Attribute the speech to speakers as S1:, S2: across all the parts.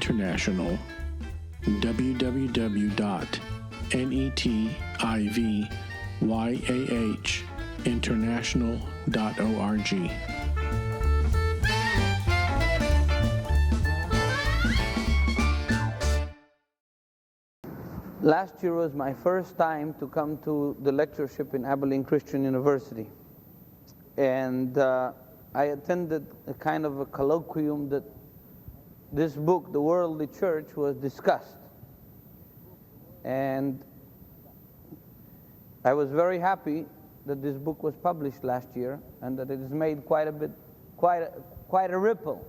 S1: International, www.netivyahinternational.org.
S2: Last year was my first time to come to the lectureship in Abilene Christian University. And I attended a kind of a colloquium that this book, The Worldly Church, was discussed. And I was very happy that this book was published last year and that it has made quite a ripple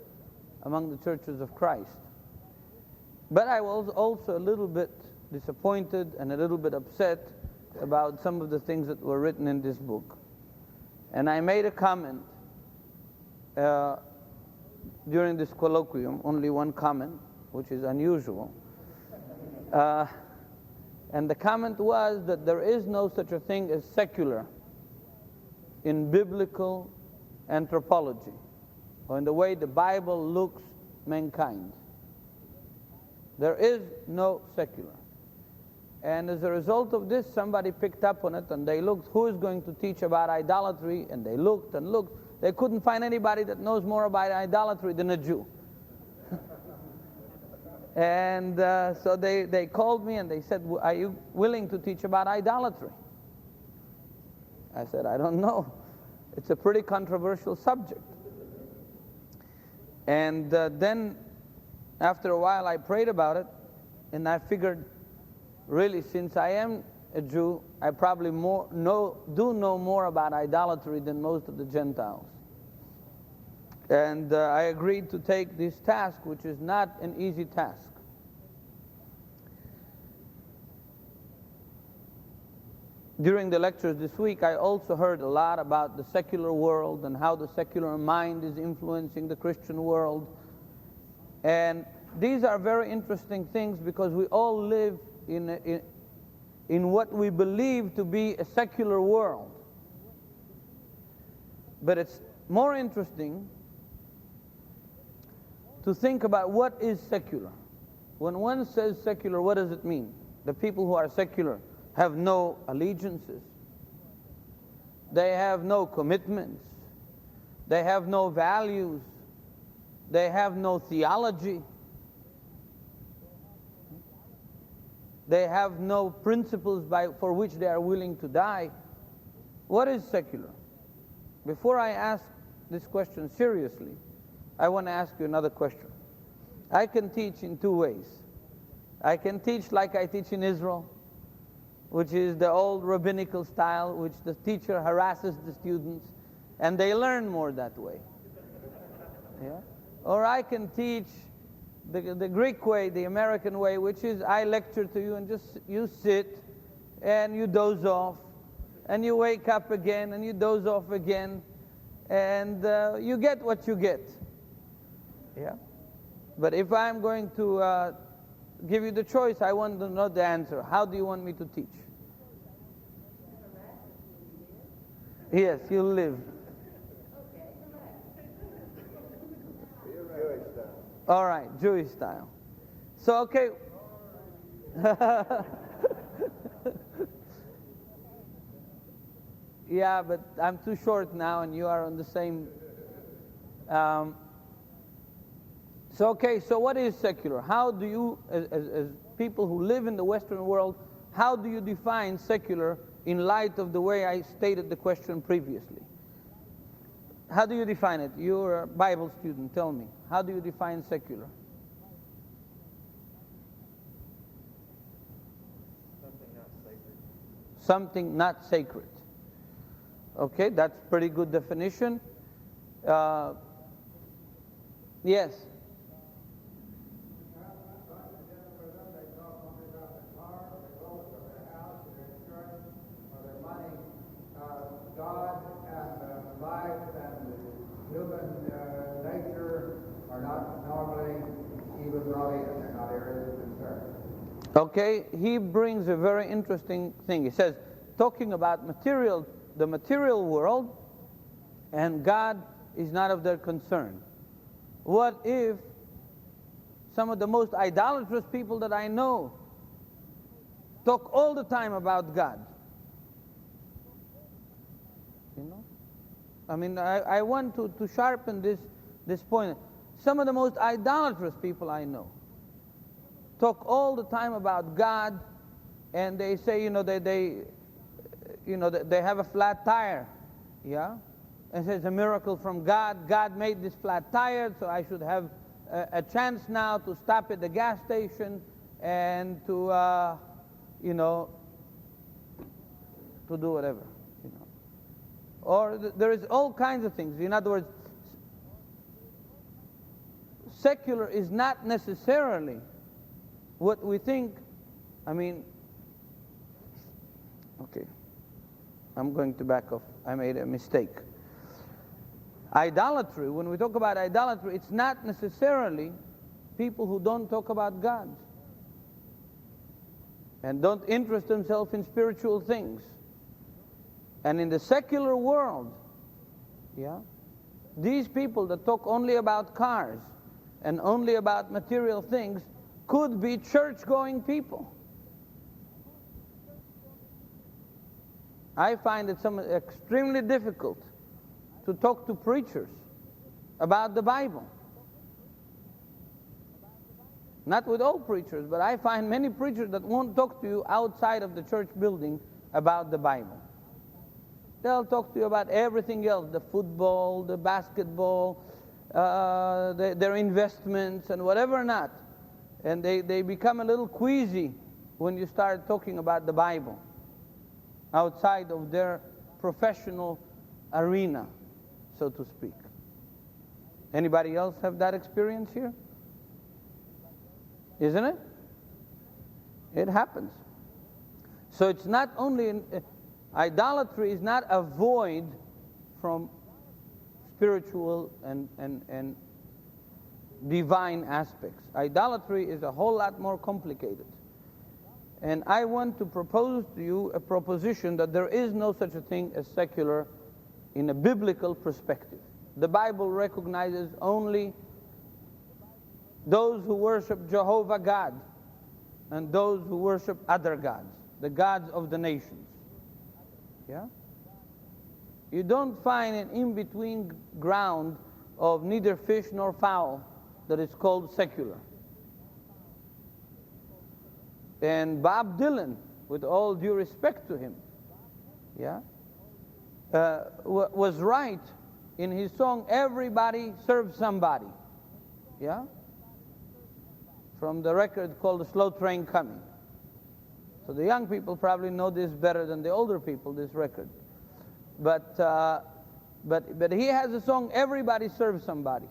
S2: among the churches of Christ. But I was also a little bit disappointed and a little bit upset about some of the things that were written in this book. And I made a comment during this colloquium, only one comment, which is unusual. And the comment was that there is no such a thing as secular in biblical anthropology, or in the way the Bible looks mankind. There is no secular. And as a result of this, somebody picked up on it and they looked, who is going to teach about idolatry? And they looked and looked. They couldn't find anybody that knows more about idolatry than a Jew. And so they called me and they said, are you willing to teach about idolatry? I said, I don't know. It's a pretty controversial subject. And then after a while I prayed about it, and I figured, really, since I am a Jew, I probably do know more about idolatry than most of the Gentiles. And I agreed to take this task, which is not an easy task. During the lectures this week, I also heard a lot about the secular world and how the secular mind is influencing the Christian world. And these are very interesting things because we all live in what we believe to be a secular world. But it's more interesting to think about what is secular. When one says secular, what does it mean? The people who are secular have no allegiances. They have no commitments. They have no values. They have no theology. They have no principles for which they are willing to die. What is secular? Before I ask this question seriously, I want to ask you another question. I can teach in two ways. I can teach like I teach in Israel, which is the old rabbinical style, which the teacher harasses the students, and they learn more that way. Yeah? Or I can teach the Greek way, the American way, which is I lecture to you and just you sit and you doze off and you wake up again and you doze off again and you get what you get. Yeah. But if I'm going to give you the choice, I want to know the answer. How do you want me to teach? Yes, you live. All right, Jewish style. So, okay. Yeah, but I'm too short now and you are on the same. So, okay, so what is secular? How do you, as people who live in the Western world, how do you define secular in light of the way I stated the question previously? How do you define it? You're a Bible student, tell me. How do you define secular?
S3: Something not sacred.
S2: Something not sacred. Okay, that's pretty good definition. Yes.
S4: God and life and human nature are not normally even brought in. They're not areas of concern.
S2: Okay, he brings a very interesting thing. He says, talking about the material world, and God is not of their concern. What if Some of the most idolatrous people that I know talk all the time about God. You know? I mean, I want to sharpen this point. Some of the most idolatrous people I know talk all the time about God, and they say, they have a flat tire, yeah? And say it's a miracle from God. God made this flat tire, so I should have a chance now to stop at the gas station and to do whatever, Or there is all kinds of things. In other words, secular is not necessarily what we think. I mean, okay, I'm going to back off. I made a mistake. Idolatry, when we talk about idolatry, it's not necessarily people who don't talk about God and don't interest themselves in spiritual things. And in the secular world, yeah, these people that talk only about cars and only about material things could be church-going people. I find it extremely difficult to talk to preachers about the Bible. Not with all preachers, but I find many preachers that won't talk to you outside of the church building about the Bible. They'll talk to you about everything else, the football, the basketball, their investments and whatever not. And they become a little queasy when you start talking about the Bible outside of their professional arena, so to speak. Anybody else have that experience here? Isn't it? It happens. So it's not only idolatry is not a void from spiritual and divine aspects. Idolatry is a whole lot more complicated. And I want to propose to you a proposition that there is no such a thing as secular in a biblical perspective. The Bible recognizes only those who worship Jehovah God and those who worship other gods, the gods of the nations. Yeah? You don't find an in-between ground of neither fish nor fowl that is called secular. And Bob Dylan, with all due respect to him, yeah, was right in his song, Everybody Serves Somebody. Yeah? From the record called The Slow Train Coming. So the young people probably know this better than the older people, this record. But he has a song, Everybody Serves Somebody.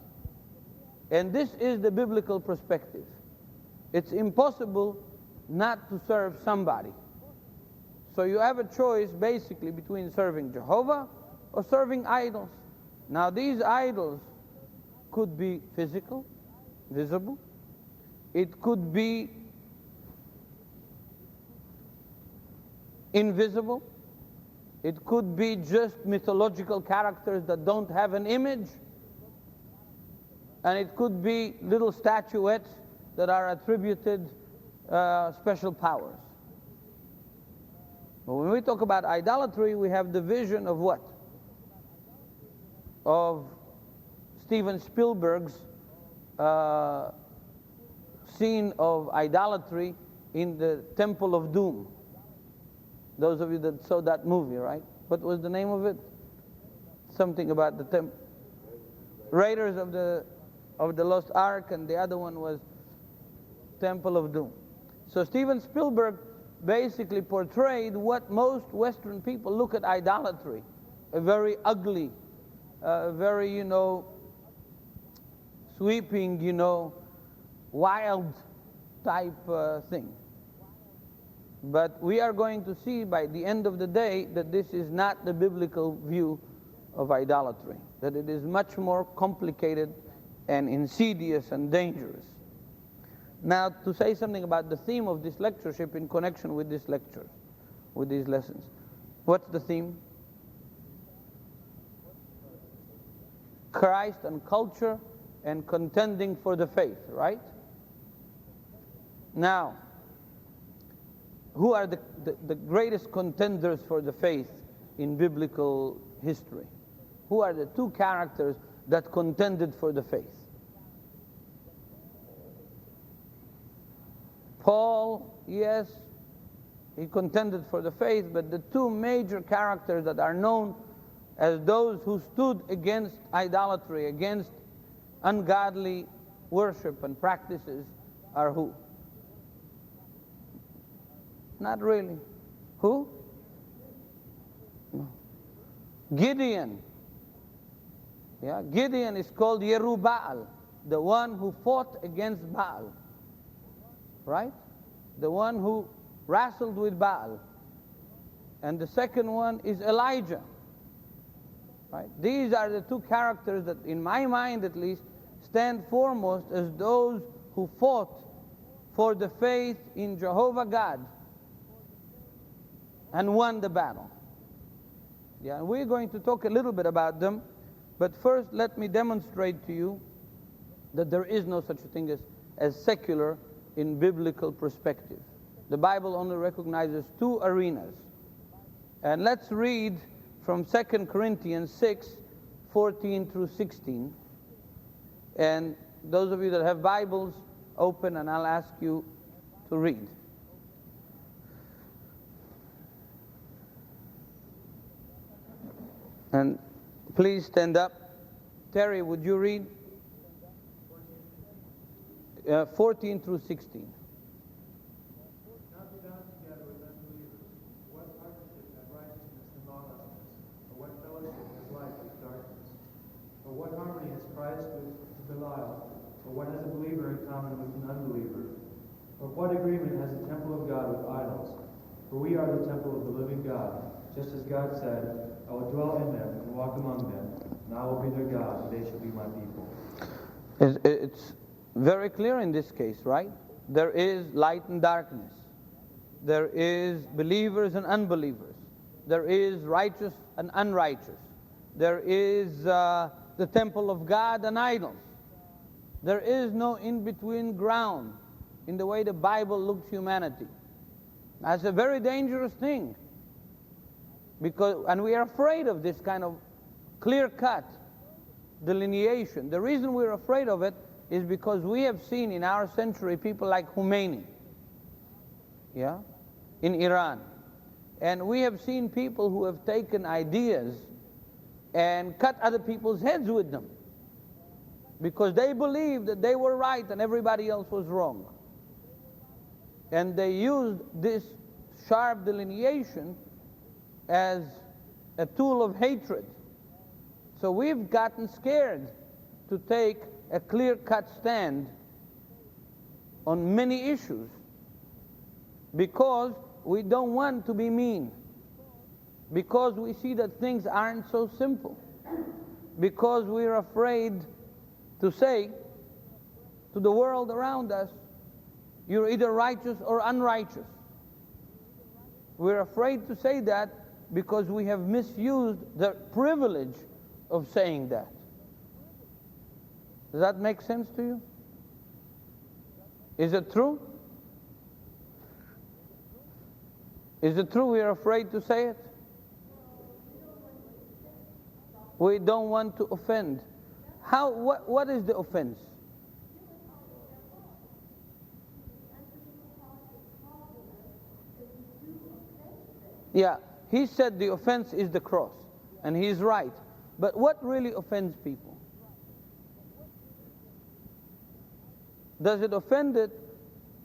S2: And this is the biblical perspective. It's impossible not to serve somebody. So you have a choice basically between serving Jehovah or serving idols. Now these idols could be physical, visible. It could be invisible. It could be just mythological characters that don't have an image. And it could be little statuettes that are attributed special powers. But when we talk about idolatry, we have the vision of what? Of Steven Spielberg's scene of idolatry in the Temple of Doom. Those of you that saw that movie, right? What was the name of it? Something about the Raiders of the Lost Ark, and the other one was Temple of Doom. So Steven Spielberg basically portrayed what most Western people look at idolatry, a very ugly, very, sweeping, wild type thing. But we are going to see by the end of the day that this is not the biblical view of idolatry, that it is much more complicated and insidious and dangerous. Now, to say something about the theme of this lectureship in connection with this lecture, with these lessons. What's the theme? Christ and culture and contending for the faith, right? Now, who are the greatest contenders for the faith in biblical history? Who are the two characters that contended for the faith? Paul, yes, he contended for the faith, but the two major characters that are known as those who stood against idolatry, against ungodly worship and practices are who? Not really. Who? No. Gideon. Yeah, Gideon is called Yerubbaal, the one who fought against Baal. Right? The one who wrestled with Baal. And the second one is Elijah. Right? These are the two characters that, in my mind at least, stand foremost as those who fought for the faith in Jehovah God and won the battle. Yeah, and we're going to talk a little bit about them, but first let me demonstrate to you that there is no such a thing as secular in biblical perspective. The Bible only recognizes two arenas. And let's read from 2 Corinthians 6, 14 through 16. And those of you that have Bibles, open and I'll ask you to read. And please stand up. Terry, would you read? 14 through 16.
S3: Not be bound together with unbelievers. What partnership has righteousness and lawlessness? Or what fellowship has light with darkness? Or what harmony has Christ with Belial? Or what has a believer in common with an unbeliever? Or what agreement has the temple of God with idols? For we are the temple of the living God, just as God said, I will dwell in them and walk among them, and I will be their God, and they shall be my people.
S2: It's very clear in this case, right? There is light and darkness. There is believers and unbelievers. There is righteous and unrighteous. There is the temple of God and idols. There is no in-between ground in the way the Bible looks humanity. That's a very dangerous thing. And we are afraid of this kind of clear-cut delineation. The reason we're afraid of it is because we have seen in our century people like Khomeini, yeah, in Iran. And we have seen people who have taken ideas and cut other people's heads with them because they believed that they were right and everybody else was wrong. And they used this sharp delineation as a tool of hatred. So we've gotten scared to take a clear-cut stand on many issues because we don't want to be mean, because we see that things aren't so simple, because we're afraid to say to the world around us, you're either righteous or unrighteous. We're afraid to say that because we have misused the privilege of saying that. Does that make sense to you? Is it true? Is it true we are afraid to say it? We don't want to offend. What is the offense? Yeah, he said the offense is the cross, and he's right. But what really offends people? Does it offend it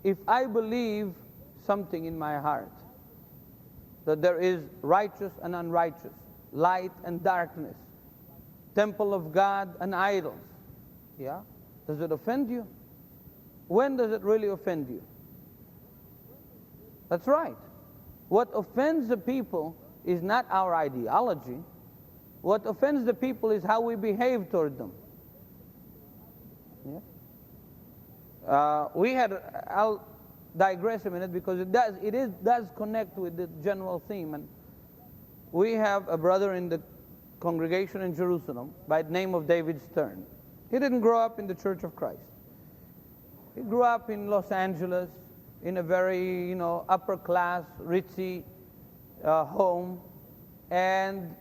S2: if I believe something in my heart? That there is righteous and unrighteous, light and darkness, temple of God and idols. Yeah? Does it offend you? When does it really offend you? That's right. What offends the people is not our ideology. What offends the people is how we behave toward them. Yeah? I'll digress a minute because it does connect with the general theme. And we have a brother in the congregation in Jerusalem by the name of David Stern. He didn't grow up in the Church of Christ. He grew up in Los Angeles. in a very, upper class, ritzy home, and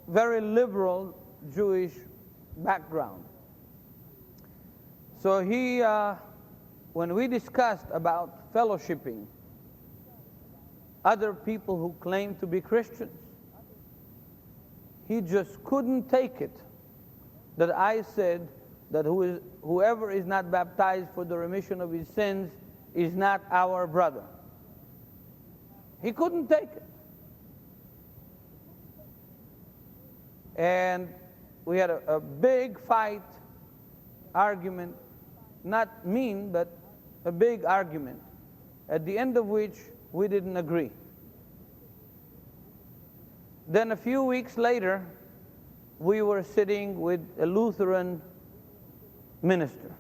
S2: very liberal Jewish background. So he, when we discussed about fellowshipping other people who claim to be Christians, he just couldn't take it that I said that whoever is not baptized for the remission of his sins is not our brother. He couldn't take it. And we had a big fight, argument, not mean, but a big argument, at the end of which we didn't agree. Then a few weeks later, we were sitting with a Lutheran minister,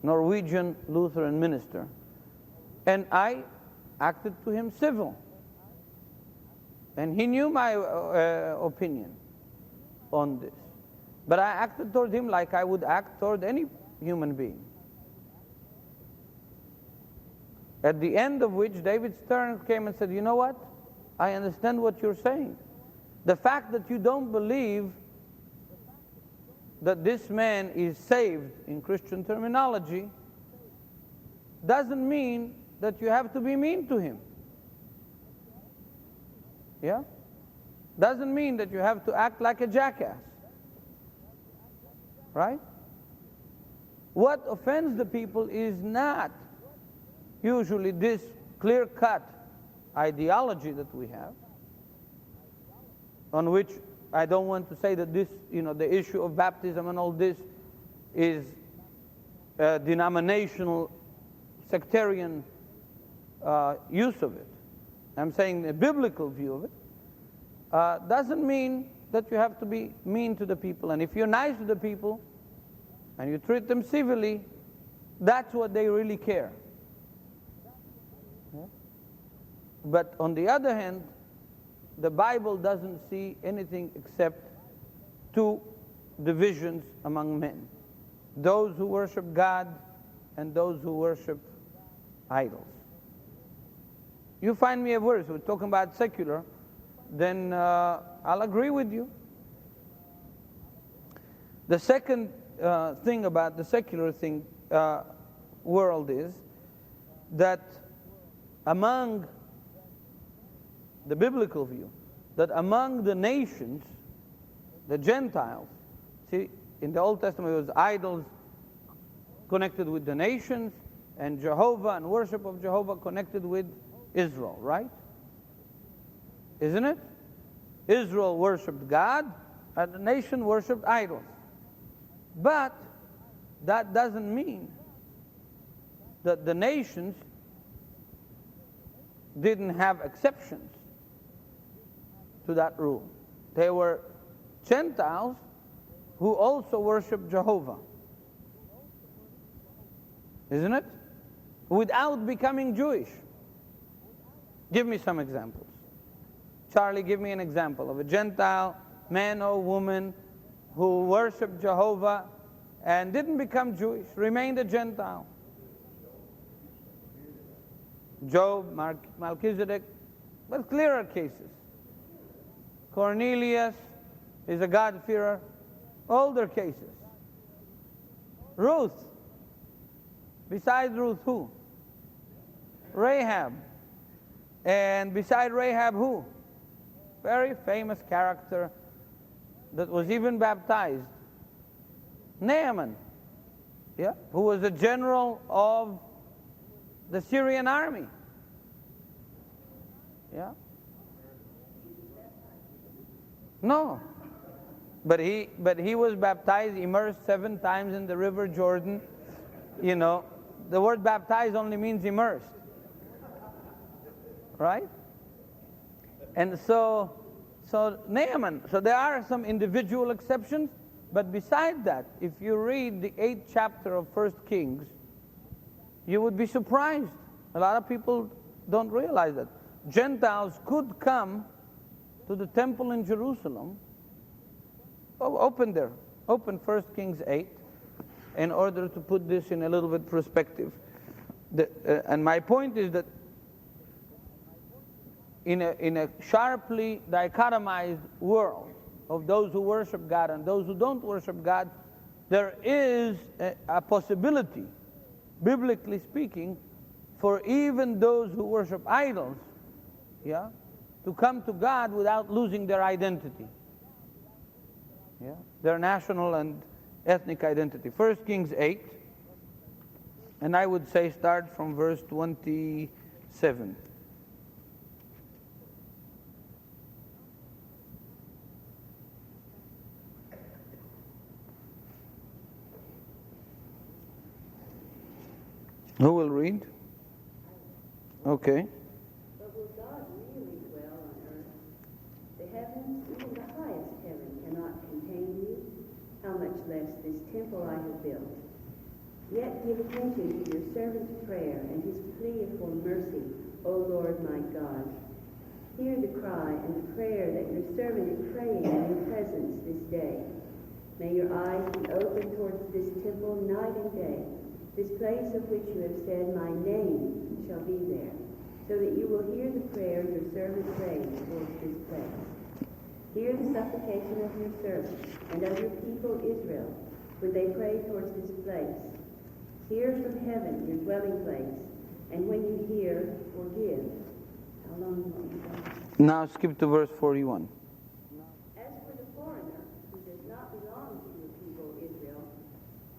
S2: Norwegian Lutheran minister, and I acted to him civil. And he knew my opinion on this. But I acted toward him like I would act toward any human being. At the end of which, David Stern came and said, you know what? I understand what you're saying. The fact that you don't believe that this man is saved in Christian terminology doesn't mean that you have to be mean to him. Yeah? Doesn't mean that you have to act like a jackass. Right? What offends the people is not usually this clear-cut ideology that we have, on which I don't want to say that this, the issue of baptism and all this is a denominational, sectarian use of it. I'm saying a biblical view of it. Doesn't mean that you have to be mean to the people. And if you're nice to the people and you treat them civilly, that's what they really care. Yeah? But on the other hand, the Bible doesn't see anything except two divisions among men: those who worship God and those who worship idols. You find me a verse, we're talking about secular, then I'll agree with you. The second thing about the secular world is that among the biblical view, that among the nations, the Gentiles, see, in the Old Testament it was idols connected with the nations, and Jehovah and worship of Jehovah connected with Israel, right? Isn't it? Israel worshipped God, and the nation worshipped idols. But that doesn't mean that the nations didn't have exceptions to that rule. There were Gentiles who also worshiped Jehovah. Isn't it? Without becoming Jewish. Give me some examples. Charlie, give me an example of a Gentile man or woman who worshiped Jehovah and didn't become Jewish, remained a Gentile. Job, Melchizedek, but clearer cases. Cornelius is a God-fearer, older cases. Ruth, besides Ruth, who? Rahab. And beside Rahab, who? Very famous character that was even baptized. Naaman, yeah, who was a general of the Syrian army. Yeah? No. But he was baptized, immersed 7 times in the river Jordan. The word baptized only means immersed. Right? And so Naaman, so there are some individual exceptions, but beside that, if you read the 8th chapter of 1 Kings, you would be surprised. A lot of people don't realize that. Gentiles could come to the temple in Jerusalem. Open 1 Kings 8, in order to put this in a little bit perspective. And my point is that in a sharply dichotomized world of those who worship God and those who don't worship God, there is a possibility, biblically speaking, for even those who worship idols, yeah, to come to God without losing their identity, yeah, their national and ethnic identity. 1 Kings 8, and I would say start from verse 27. Who will read? Okay.
S5: But will God really dwell on earth? The heavens, even the highest heaven, cannot contain you. How much less this temple I have built? Yet give attention to your servant's prayer and his plea for mercy, O Lord my God. Hear the cry and the prayer that your servant is praying in your presence this day. May your eyes be open towards this temple night and day, this place of which you have said, my name shall be there, so that you will hear the prayer your servant prays towards this place. Hear the supplication of your servant and of your people Israel when they pray towards this place. Hear from heaven your dwelling place, and when you hear, forgive. How long will you go?
S2: Now skip to verse 41.
S5: As for the foreigner who does not belong to your people Israel,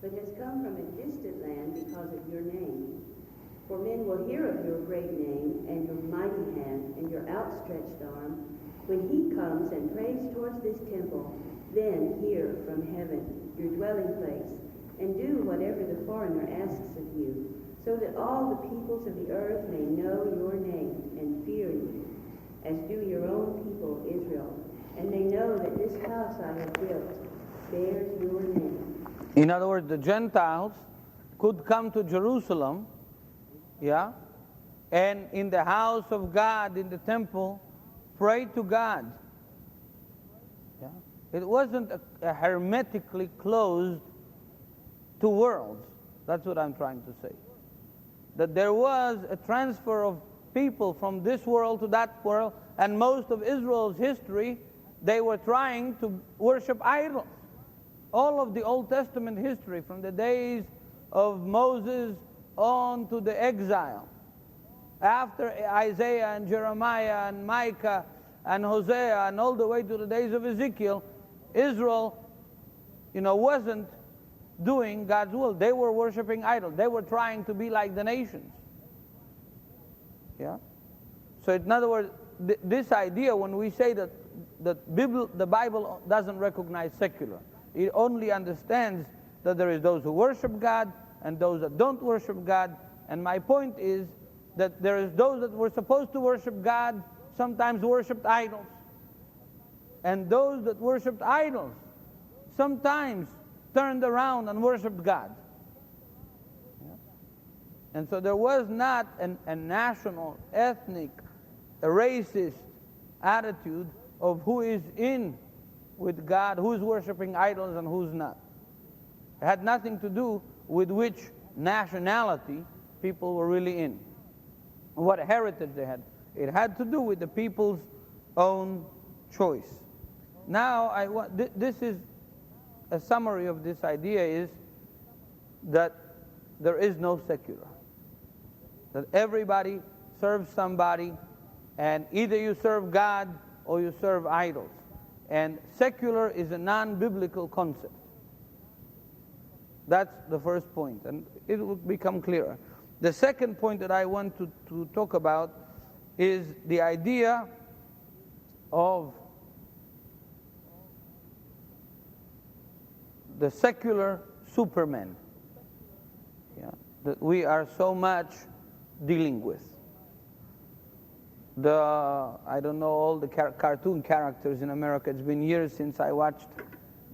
S5: but has come from a distant land because of your name. For men will hear of your great name and your mighty hand and your outstretched arm when he comes and prays towards this temple. Then hear from heaven your dwelling place, and do whatever the foreigner asks of you, so that all the peoples of the earth may know your name and fear you, as do your own people Israel, and may know that this house I have built bears your name.
S2: In other words, the Gentiles could come to Jerusalem, yeah, and in the house of God, in the temple, pray to God. Yeah? It wasn't a hermetically closed to worlds. That's what I'm trying to say. That there was a transfer of people from this world to that world, and most of Israel's history, they were trying to worship idols. All of the Old Testament history, from the days of Moses on to the exile, after Isaiah and Jeremiah and Micah and Hosea and all the way to the days of Ezekiel, Israel, wasn't doing God's will. They were worshiping idols. They were trying to be like the nations. Yeah? So in other words, this idea, when we say that the Bible doesn't recognize secular, it only understands that there is those who worship God and those that don't worship God. And my point is that there is those that were supposed to worship God, sometimes worshipped idols. And those that worshipped idols sometimes turned around and worshipped God. Yeah? And so there was not a national, ethnic, a racist attitude of who is in with God, who's worshiping idols and who's not. It had nothing to do with which nationality people were really in, what heritage they had. It had to do with the people's own choice. Now, this is a summary of this idea, is that there is no secular. That everybody serves somebody, and either you serve God or you serve idols. And secular is a non-biblical concept. That's the first point, and it will become clearer. The second point that I want to talk about is the idea of the secular superman, yeah, that we are so much dealing with. I don't know all the cartoon characters in America. It's been years since I watched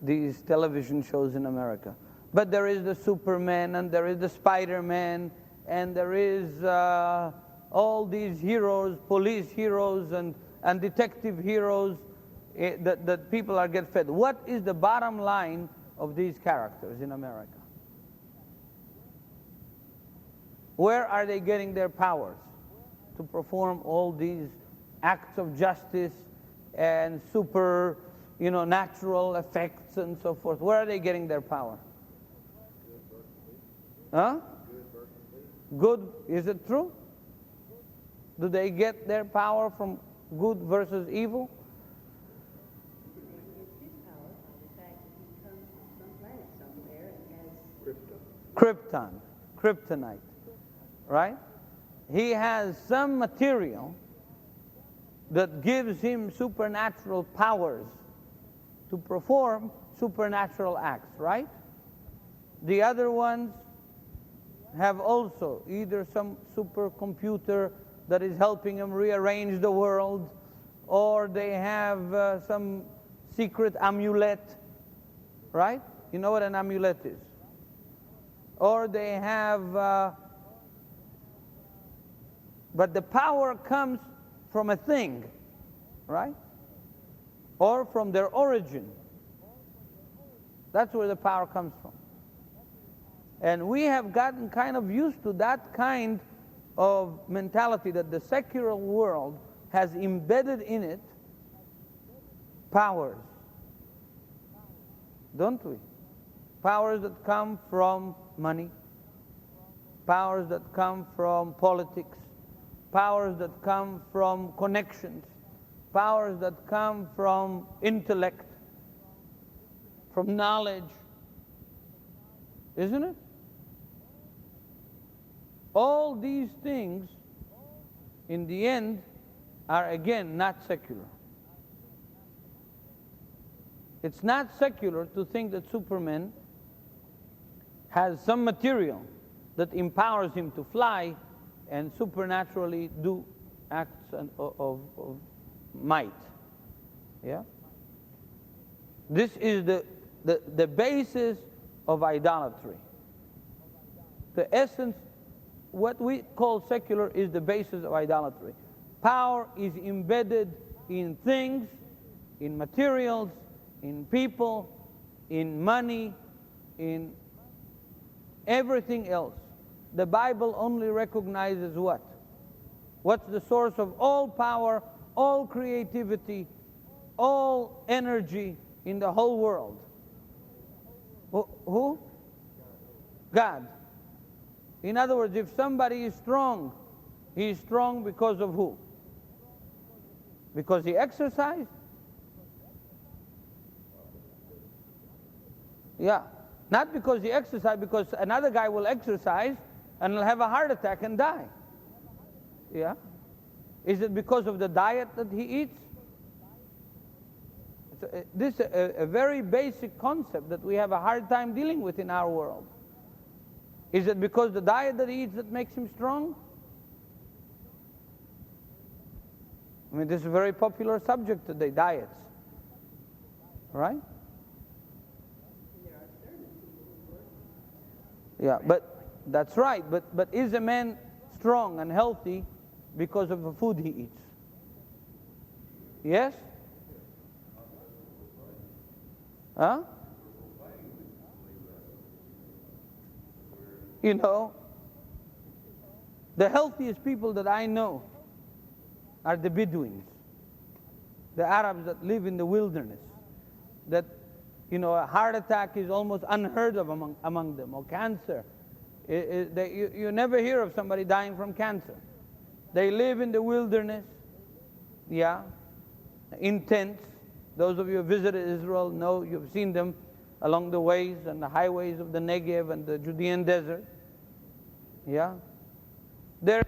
S2: these television shows in America. But there is the Superman, and there is the Spider-Man, and there is all these heroes, police heroes and detective heroes that people are get fed. What is the bottom line of these characters in America? Where are they getting their powers to perform all these acts of justice and super, natural effects and so forth? Where are they getting their power? Huh? Good, is it true? Do they get their power from good versus evil?
S5: It's his power by the fact that he comes from some planet somewhere and has
S2: Kryptonite, right? He has some material that gives him supernatural powers to perform supernatural acts, right? The other ones have also either some supercomputer that is helping them rearrange the world, or they have some secret amulet, right? You know what an amulet is? Or they have, but the power comes from a thing, right? Or from their origin. That's where the power comes from. And we have gotten kind of used to that kind of mentality that the secular world has embedded in it powers. Don't we? Powers that come from money, powers that come from politics, powers that come from connections, powers that come from intellect, from knowledge. Isn't it? All these things, in the end, are again not secular. It's not secular to think that Superman has some material that empowers him to fly and supernaturally do acts of might. Yeah? This is the basis of idolatry. The essence, what we call secular, is the basis of idolatry. Power is embedded in things, in materials, in people, in money, in everything else. The Bible only recognizes what? What's the source of all power, all creativity, all energy in the whole world? Who? God. In other words, if somebody is strong, he is strong because of who? Because he exercised? Yeah. Not because he exercised, because another guy will exercise and will have a heart attack and die. Yeah. Is it because of the diet that he eats? This is a very basic concept that we have a hard time dealing with in our world. Is it because the diet that he eats that makes him strong? I mean, this is a very popular subject today, diets. Right? Yeah, but that's right. But is a man strong and healthy because of the food he eats? Yes? Huh? You know, the healthiest people that I know are the Bedouins, the Arabs that live in the wilderness, that, a heart attack is almost unheard of among them, or cancer. You never hear of somebody dying from cancer. They live in the wilderness, yeah, in tents. Those of you who visited Israel know, you've seen them along the ways and the highways of the Negev and the Judean desert. Yeah. They're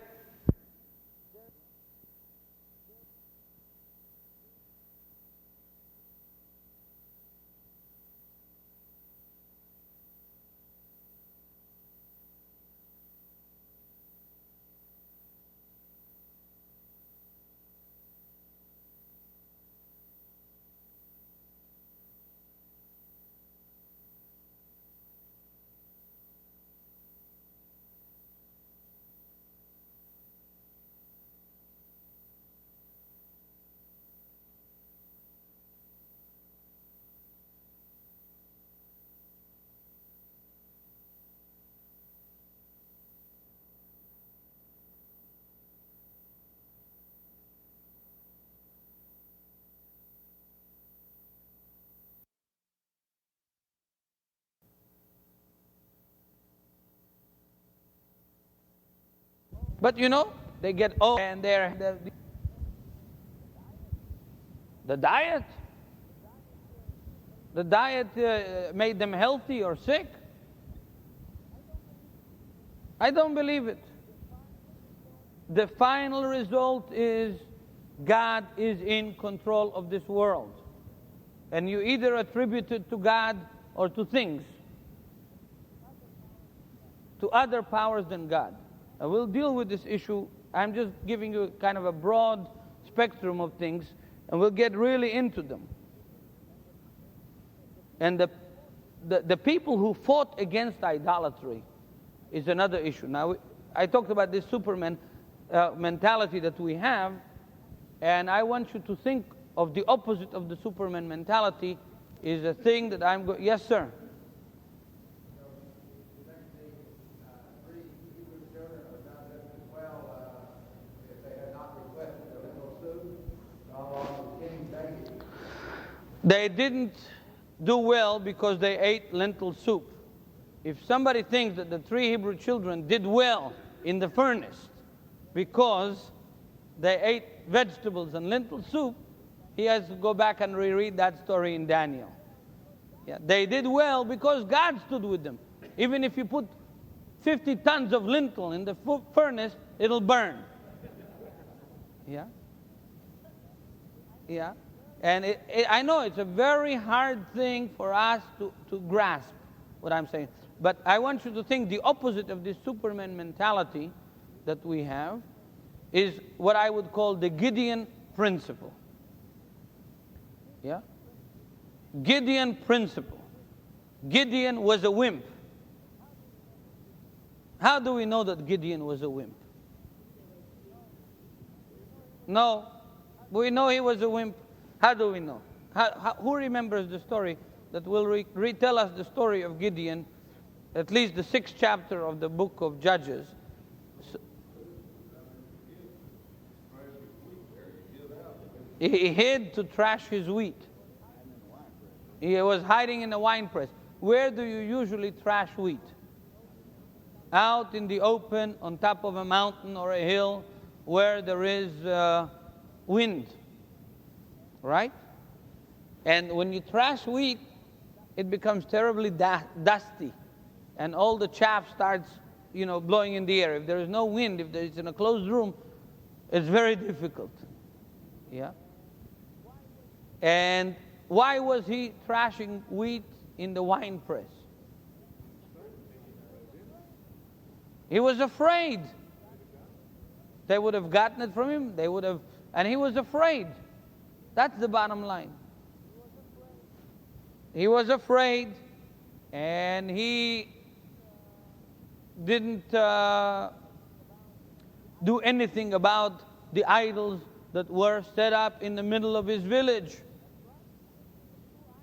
S2: But you know, they get old and they're the diet. The diet made them healthy or sick. I don't believe it. The final result is God is in control of this world. And you either attribute it to God or to things, to other powers than God. I will deal with this issue. I'm just giving you kind of a broad spectrum of things, and we'll get really into them. And the people who fought against idolatry is another issue. Now, I talked about this Superman mentality that we have, and I want you to think of the opposite of the Superman mentality is a thing that I'm going... Yes, sir? They didn't do well because they ate lentil soup. If somebody thinks that the 3 Hebrew children did well in the furnace because they ate vegetables and lentil soup, he has to go back and reread that story in Daniel. Yeah, they did well because God stood with them. Even if you put 50 tons of lentil in the furnace, it'll burn. Yeah? Yeah? And I know it's a very hard thing for us to grasp what I'm saying. But I want you to think the opposite of this Superman mentality that we have is what I would call the Gideon principle. Yeah? Gideon principle. Gideon was a wimp. How do we know that Gideon was a wimp? No. We know he was a wimp. How do we know? Who remembers the story that will retell us the story of Gideon, at least the 6th chapter of the book of Judges? He hid to trash his wheat. He was hiding in the wine press. Where do you usually trash wheat? Out in the open, on top of a mountain or a hill, where there is wind. Right? And when you trash wheat, it becomes terribly dusty. And all the chaff starts, blowing in the air. If there is no wind, if it's in a closed room, it's very difficult. Yeah? And why was he trashing wheat in the wine press? He was afraid. They would have gotten it from him. And he was afraid. That's the bottom line. He was afraid, and he didn't do anything about the idols that were set up in the middle of his village.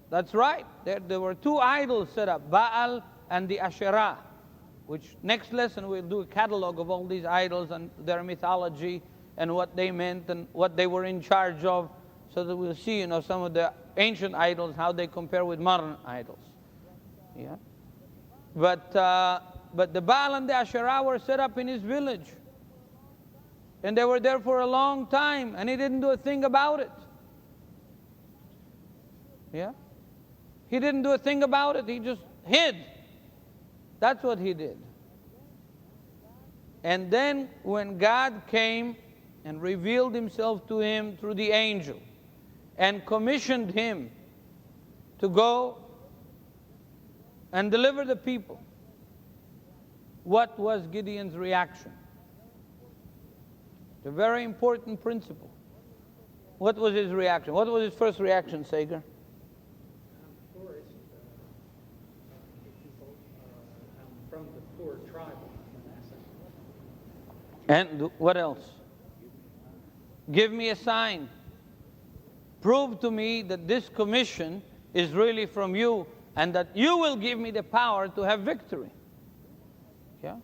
S2: That's right. There were 2 idols set up, Baal and the Asherah, which next lesson we'll do a catalog of all these idols and their mythology and what they meant and what they were in charge of, so that we'll see, some of the ancient idols, how they compare with modern idols. Yeah. But the Baal and the Asherah were set up in his village. And they were there for a long time, and he didn't do a thing about it. Yeah? He didn't do a thing about it. He just hid. That's what he did. And then when God came and revealed himself to him through the angel, and commissioned him to go and deliver the people, what was Gideon's reaction? It's a very important principle. What was his reaction? What was his first reaction, Sager?
S6: I'm poor people. I'm from the poor tribe of Manasseh.
S2: And what else? Give me a sign. Prove to me that this commission is really from you, and that you will give me the power to have victory. Yeah?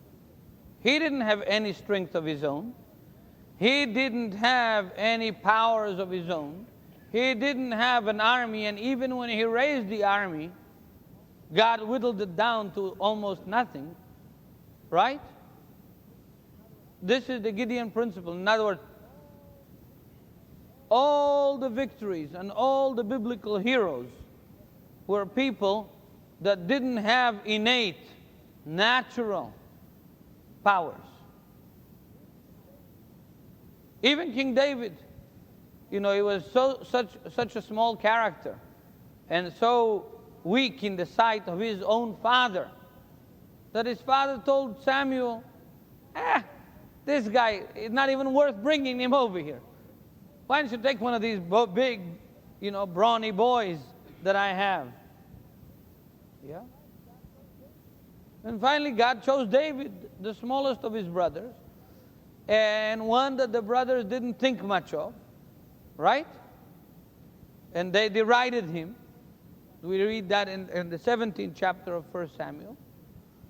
S2: He didn't have any strength of his own. He didn't have any powers of his own. He didn't have an army, and even when he raised the army, God whittled it down to almost nothing. Right? This is the Gideon principle. In other words, all the victories and all the biblical heroes were people that didn't have innate, natural powers. Even King David, he was such a small character and so weak in the sight of his own father that his father told Samuel, this guy is not even worth bringing him over here. Why don't you take one of these big, brawny boys that I have? Yeah. And finally God chose David, the smallest of his brothers, and one that the brothers didn't think much of, right? And they derided him. We read that in the 17th chapter of 1 Samuel.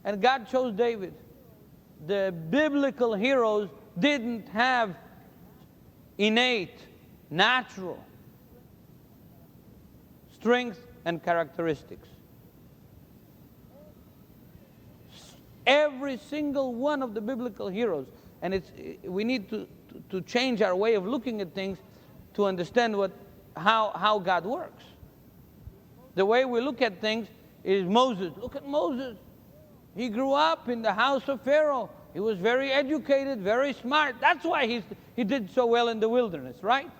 S2: And God chose David. The biblical heroes didn't have innate, natural strength and characteristics. Every single one of the biblical heroes, and we need to change our way of looking at things to understand how God works. The way we look at things is Moses. Look at Moses. He grew up in the house of Pharaoh. He was very educated, very smart. That's why he did so well in the wilderness, right?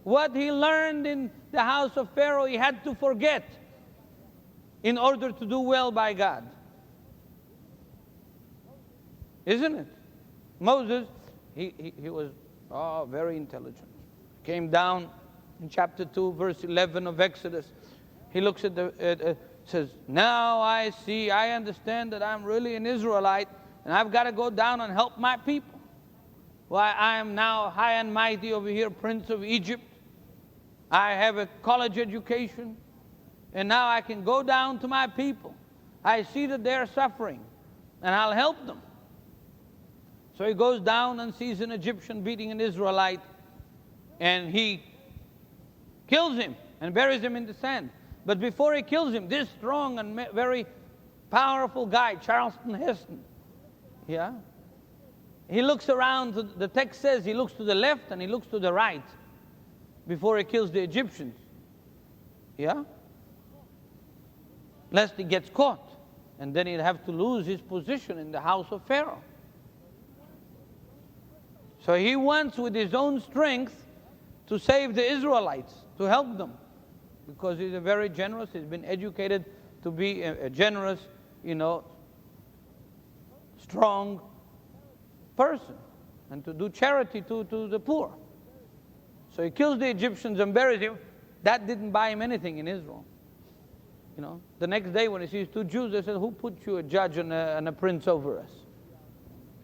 S2: What he learned in the house of Pharaoh, he had to forget in order to do well by God. Isn't it? Moses, he was very intelligent. Came down in chapter 2, verse 11 of Exodus. He looks at says, now I understand that I'm really an Israelite, and I've got to go down and help my people. Why, I am now high and mighty over here, Prince of Egypt. I have a college education, and now I can go down to my people. I see that they're suffering, and I'll help them. So he goes down and sees an Egyptian beating an Israelite, and he kills him and buries him in the sand. But before he kills him, this strong and very powerful guy, Charleston Heston, he looks around. The text says he looks to the left and he looks to the right before he kills the Egyptians. Lest he gets caught, and then he'd have to lose his position in the house of Pharaoh. So he wants with his own strength to save the Israelites, to help them. Because he's a very generous, he's been educated to be a generous, strong person, and to do charity to the poor. So he kills the Egyptians and buries him. That didn't buy him anything in Israel. The next day when he sees two Jews, they said, who put you a judge and a prince over us?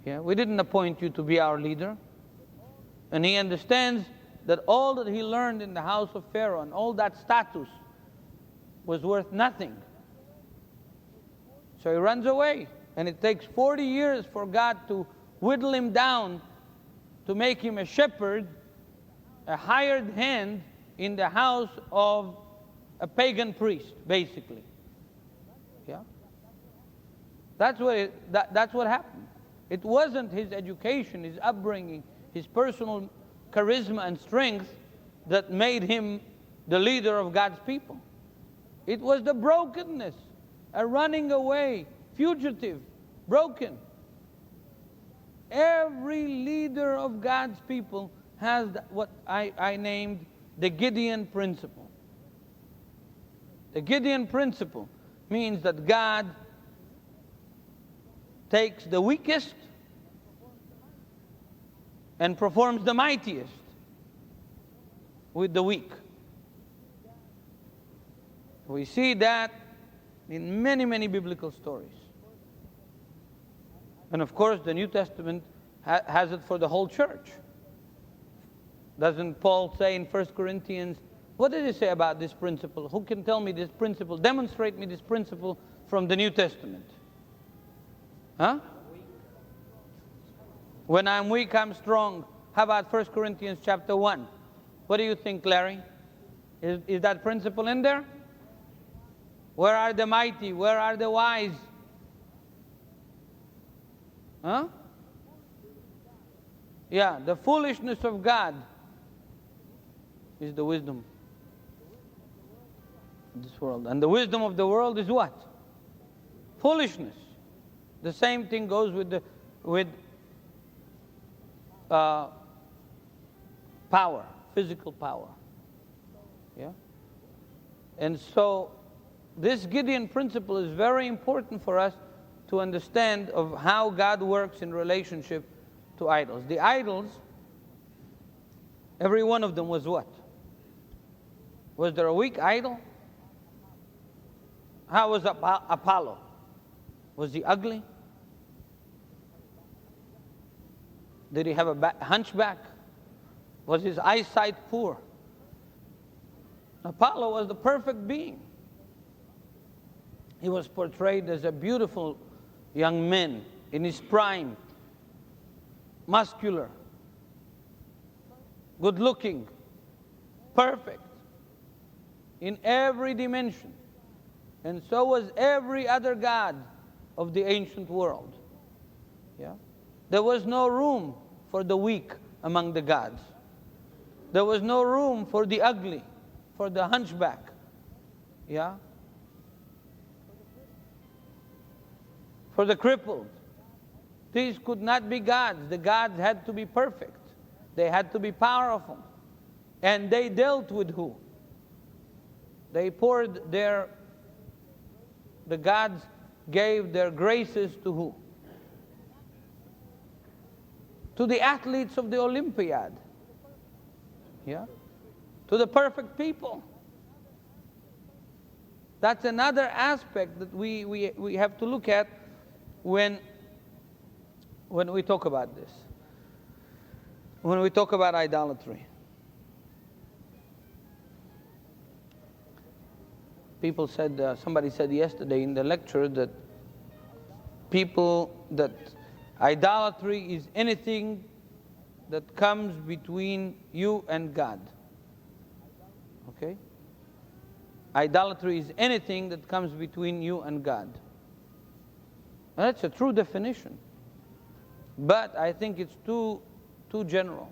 S2: We didn't appoint you to be our leader. And he understands that all that he learned in the house of Pharaoh and all that status was worth nothing. So he runs away, and it takes 40 years for God to whittle him down to make him a shepherd, a hired hand in the house of a pagan priest, basically. That's what happened. It wasn't his education, his upbringing, his personal charisma and strength that made him the leader of God's people. It was the brokenness, a running away, fugitive, broken. Every leader of God's people has what I named the Gideon principle. The Gideon principle means that God takes the weakest and performs the mightiest with the weak. We see that in many, many biblical stories. And of course, the New Testament has it for the whole church. Doesn't Paul say in 1 Corinthians, what did he say about this principle? Who can tell me this principle? Demonstrate me this principle from the New Testament. When I'm weak, I'm strong. How about 1 Corinthians chapter 1? What do you think, Larry? Is that principle in there? Where are the mighty? Where are the wise? Yeah, the foolishness of God is the wisdom of this world. And the wisdom of the world is what? Foolishness. The same thing goes with power, physical power. Yeah? And so this Gideon principle is very important for us to understand of how God works in relationship to idols. The idols, every one of them was what? Was there a weak idol? How was Apollo? Was he ugly? Did he have a hunchback? Was his eyesight poor? Apollo was the perfect being. He was portrayed as a beautiful young man in his prime, muscular, good looking, perfect in every dimension. And so was every other god of the ancient world. Yeah? There was no room for the weak among the gods. There was no room for the ugly, for the hunchback. Yeah? For the crippled. These could not be gods. The gods had to be perfect. They had to be powerful. And they dealt with who? They poured the gods gave their graces to who? To the athletes of the Olympiad. Yeah? To the perfect people. That's another aspect that we have to look at when we talk about this. When we talk about idolatry. People said, somebody said yesterday in the lecture that idolatry is anything that comes between you and God. Okay? Idolatry is anything that comes between you and God. And that's a true definition. But I think it's too general.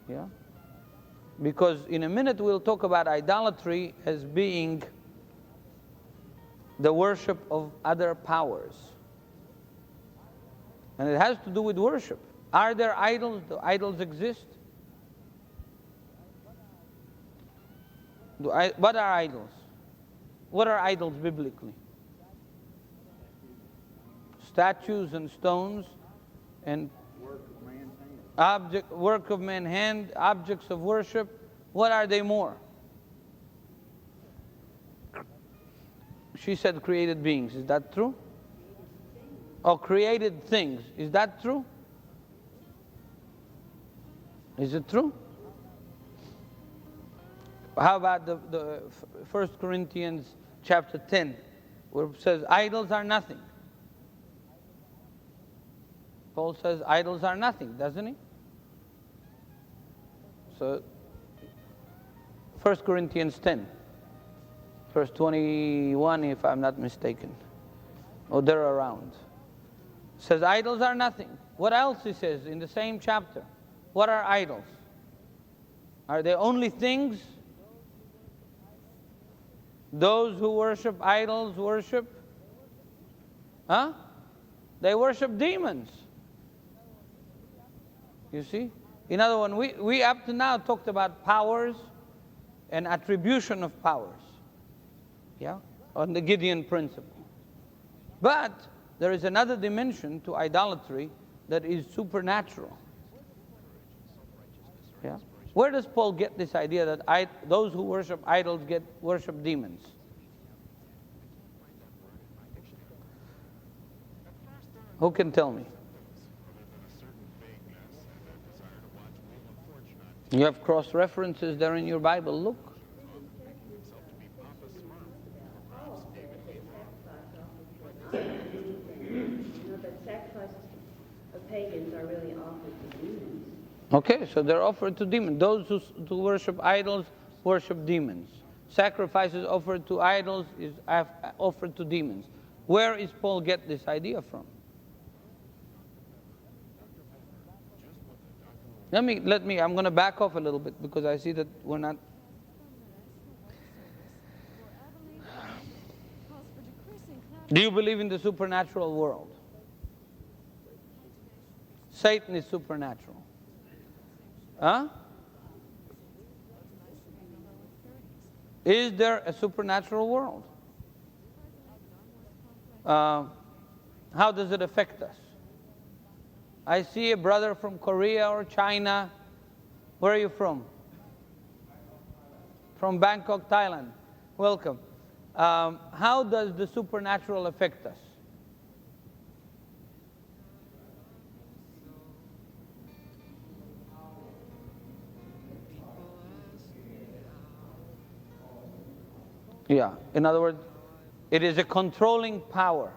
S2: Yeah? Because in a minute we'll talk about idolatry as being the worship of other powers. And it has to do with worship. Are there idols? Do idols exist? What are idols? What are idols biblically? Statues and stones and work of man's hand, objects of worship. What are they more? She said created beings. Is that true? Or created things. Is that true? Is it true? How about the 1 Corinthians chapter 10, where it says idols are nothing? Paul says idols are nothing, doesn't he? So, 1 Corinthians 10, verse 21, if I'm not mistaken. Or they're around. It says idols are nothing. What else he says in the same chapter? What are idols? Are they only things? Those who worship idols worship? Huh? They worship demons. You see? In other words, we up to now talked about powers and attribution of powers. Yeah? On the Gideon principle. But there is another dimension to idolatry that is supernatural. Yeah? Where does Paul get this idea that those who worship idols worship demons? Who can tell me? You have cross-references there in your Bible. Look.
S5: The sacrifices of pagans are really offered to demons.
S2: Okay, so they're offered to demons. Those who worship idols worship demons. Sacrifices offered to idols is offered to demons. Where is Paul get this idea from? I'm going to back off a little bit because I see that we're not. Do you believe in the supernatural world? Satan is supernatural. Huh? Is there a supernatural world? How does it affect us? I see a brother from Korea or China. Where are you from? From Bangkok, Thailand. Welcome. How does the supernatural affect us? Yeah, in other words, it is a controlling power.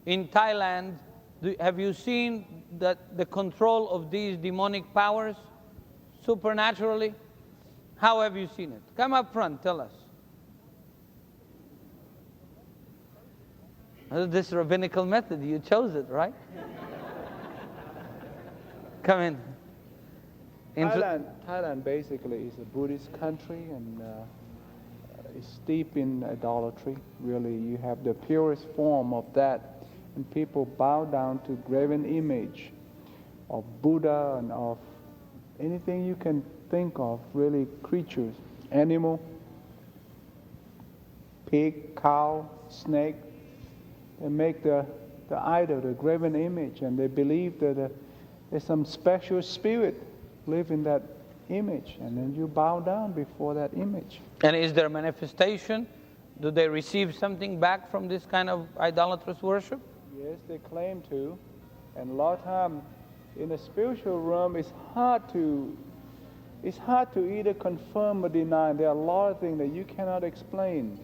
S2: In Thailand, have you seen that the control of these demonic powers supernaturally? How have you seen it? Come up front, tell us. This rabbinical method, you chose it, right? Come in.
S7: Thailand basically is a Buddhist country and is steep in idolatry. Really, you have the purest form of that, and people bow down to graven image of Buddha and of anything you can think of, really creatures, animal, pig, cow, snake. They make the idol, the graven image, and they believe that there's some special spirit live in that image, and then you bow down before that image.
S2: And is there manifestation? Do they receive something back from this kind of idolatrous worship?
S7: Yes, they claim to. And a lot of time in the spiritual realm, it's hard to either confirm or deny. There are a lot of things that you cannot explain.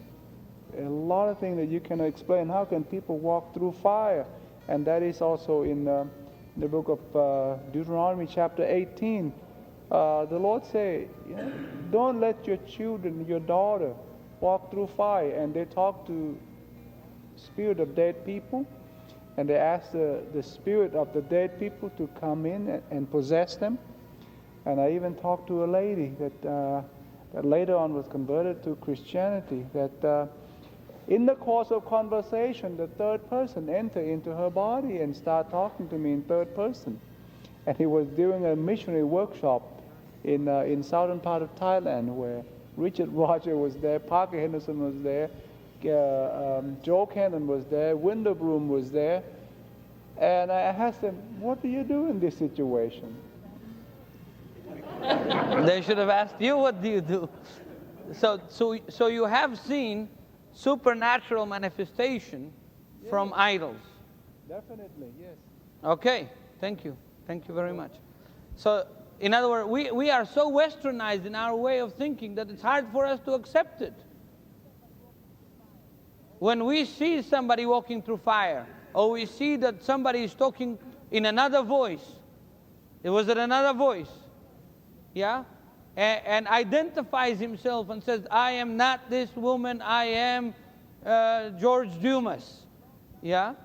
S7: A lot of things that you cannot explain. How can people walk through fire? And that is also in the book of Deuteronomy chapter 18. The Lord say, don't let your children, your daughter, walk through fire. And they talk to spirit of dead people, and they ask the spirit of the dead people to come in and possess them. And I even talked to a lady that later on was converted to Christianity, that in the course of conversation, the third person entered into her body and started talking to me in third person. And he was doing a missionary workshop in southern part of Thailand, where Richard Roger was there, Parker Henderson was there, Joe Cannon was there, Window Broom was there. And I asked them, what do you do in this situation?
S2: They should have asked you, what do you do? So you have seen supernatural manifestation from idols.
S7: Definitely, yes.
S2: Okay, thank you. Thank you very much. So, in other words, we are so westernized in our way of thinking that it's hard for us to accept it. When we see somebody walking through fire, or we see that somebody is talking in another voice, it was another voice, yeah? And identifies himself and says, I am not this woman, I am George Dumas, yeah?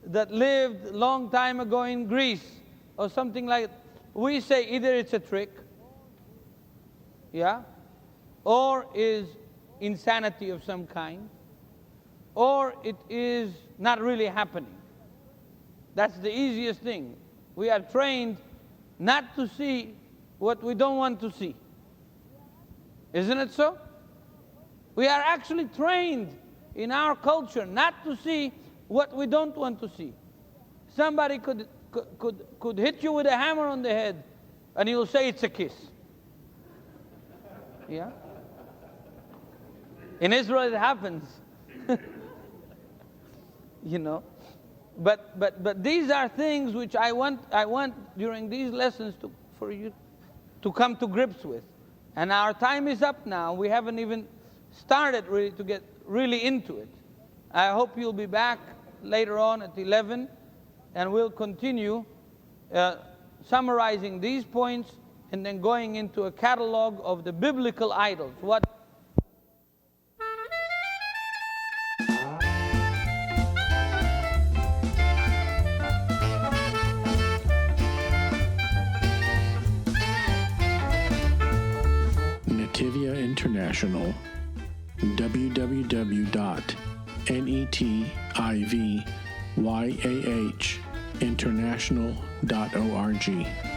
S2: That lived long time ago in Greece, or something like that. We say either it's a trick, yeah? Or is insanity of some kind, or it is not really happening. That's the easiest thing. We are trained not to see what we don't want to see. Isn't it so? We are actually trained in our culture not to see what we don't want to see. Somebody could hit you with a hammer on the head, and you'll say it's a kiss. Yeah? In Israel it happens. You know? But these are things which I want during these lessons for you to come to grips with. And our time is up now. We haven't even started really to get really into it. I hope you'll be back later on at 11, and we'll continue summarizing these points and then going into a catalog of the biblical idols. What
S1: International, www.netivyahinternational.org.